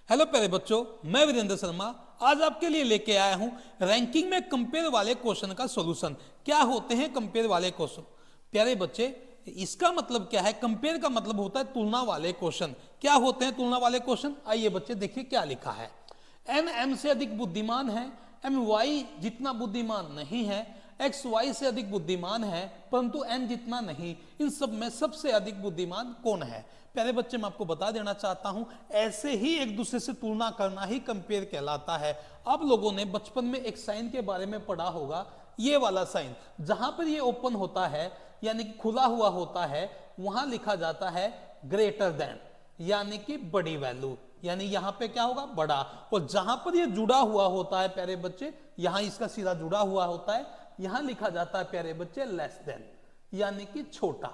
Hello प्यारे बच्चों, मैं वीरेंद्र शर्मा आज आपके लिए लेके आया हूं रैंकिंग में कंपेयर वाले क्वेश्चन का सॉल्यूशन। क्या होते हैं कंपेयर वाले क्वेश्चन? प्यारे बच्चे, इसका मतलब क्या है? कंपेयर का मतलब होता है तुलना वाले क्वेश्चन। क्या होते हैं तुलना वाले क्वेश्चन? आइए बच्चे देखिए क्या लिखा है। एन एम से अधिक बुद्धिमान है, एम वाई जितना बुद्धिमान नहीं है, एक्स वाई से अधिक बुद्धिमान है परंतु एन जितना नहीं। इन सब में सबसे अधिक बुद्धिमान कौन है? प्यारे बच्चे, मैं आपको बता देना चाहता हूं, ऐसे ही एक दूसरे से तुलना करना ही कंपेयर कहलाता है। आप लोगों ने बचपन में एक साइन के बारे में पढ़ा होगा, ये वाला साइन, जहां पर ये ओपन होता है यानी कि खुला हुआ होता है, वहां लिखा जाता है ग्रेटर देन यानी कि बड़ी वैल्यू, यानी यहां पे क्या होगा? बड़ा। और जहां पर ये जुड़ा हुआ होता है प्यारे बच्चे, यहां इसका सिरा जुड़ा हुआ होता है, यहां लिखा जाता है प्यारे बच्चे लेस देन यानी कि छोटा,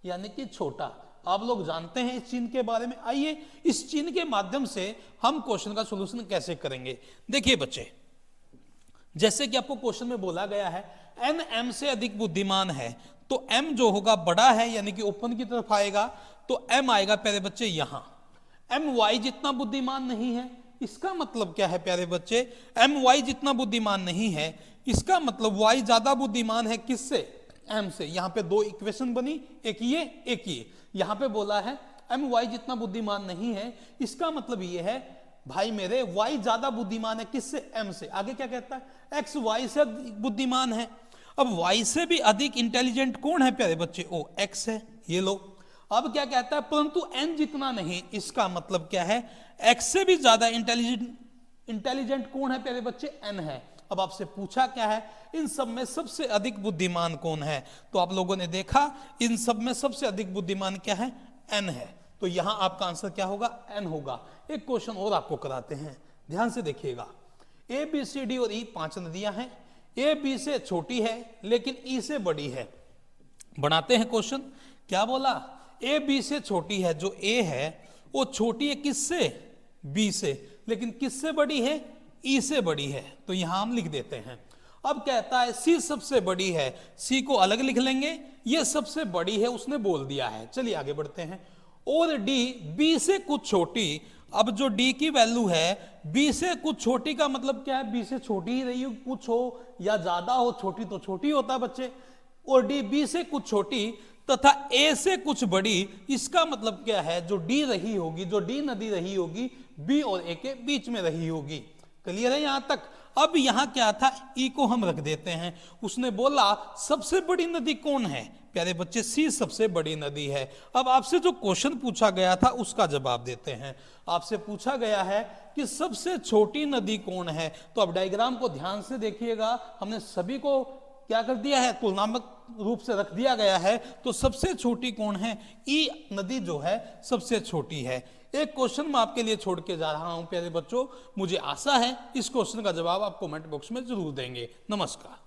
यानी कि छोटा। आप लोग जानते हैं इस चिन्ह के बारे में। आइए इस चिन्ह के माध्यम से हम क्वेश्चन का सॉल्यूशन कैसे करेंगे। देखिए बच्चे, जैसे कि आपको क्वेश्चन में बोला गया है एन एम से अधिक बुद्धिमान है, तो एम जो होगा बड़ा है यानी कि ओपन की तरफ आएगा, तो एम आएगा प्यारे बच्चे यहां। एम वाई जितना बुद्धिमान नहीं है, इसका मतलब क्या है प्यारे बच्चे? एम वाई जितना बुद्धिमान नहीं है, इसका मतलब वाई ज्यादा बुद्धिमान है किससे? एम से। यहां पे दो इक्वेशन बनी, एक ये। यहां पे बोला है एम वाई जितना बुद्धिमान नहीं है, इसका मतलब ये है भाई मेरे वाई ज्यादा बुद्धिमान है किससे? एम से। आगे क्या कहता है? एक्स वाई से बुद्धिमान है। अब वाई से भी अधिक इंटेलिजेंट कौन है प्यारे बच्चे? ओ एक्स है। ये लो। अब क्या कहता है? परंतु एन जितना नहीं। इसका मतलब क्या है? एक्स से भी ज्यादा इंटेलिजेंट कौन है प्यारे बच्चे? एन है। अब आपसे पूछा क्या है? इन सब में सबसे अधिक बुद्धिमान कौन है? तो आप लोगों ने देखा इन सब में सबसे अधिक बुद्धिमान क्या है? एन है। तो यहां आपका आंसर क्या होगा? एन होगा। एक क्वेश्चन और आपको कराते हैं, ध्यान से देखिएगा। ए बी सी डी और ई 5 नदियां हैं। ए बी से छोटी है लेकिन ई से बड़ी है। बनाते हैं क्वेश्चन। क्या बोला? ए बी से छोटी है, जो ए है वो छोटी है किससे? बी से। लेकिन किससे बड़ी है? ई से बड़ी है। तो यहां हम लिख देते हैं। अब कहता है सी सबसे बड़ी है, सी को अलग लिख लेंगे, ये सबसे बड़ी है उसने बोल दिया है। चलिए आगे बढ़ते हैं। और डी बी से कुछ छोटी। अब जो डी की वैल्यू है बी से कुछ छोटी का मतलब क्या है? बी से छोटी ही रही हो, कुछ हो या ज्यादा हो, छोटी तो छोटी होता है बच्चे। और डी बी से कुछ छोटी तथा ए से कुछ बड़ी, इसका मतलब क्या है? जो डी रही होगी, जो डी नदी रही होगी, बी और ए के बीच में रही होगी। क्लियर है यहां तक? अब यहां क्या था? ई को हम रख देते हैं। उसने बोला सबसे बड़ी नदी कौन है? प्यारे बच्चे, सी सबसे बड़ी नदी है। अब आपसे जो क्वेश्चन पूछा गया था उसका जवाब देते हैं। आपसे पूछा गया है कि सबसे छोटी नदी कौन है। तो अब डायग्राम को ध्यान से देखिएगा। हमने सभी को क्या कर दिया है? तुलनात्मक रूप से रख दिया गया है। तो सबसे छोटी कौन है? ई नदी जो है सबसे छोटी है। एक क्वेश्चन मैं आपके लिए छोड़ के जा रहा हूं प्यारे बच्चों। मुझे आशा है इस क्वेश्चन का जवाब आप कमेंट बॉक्स में जरूर देंगे। नमस्कार।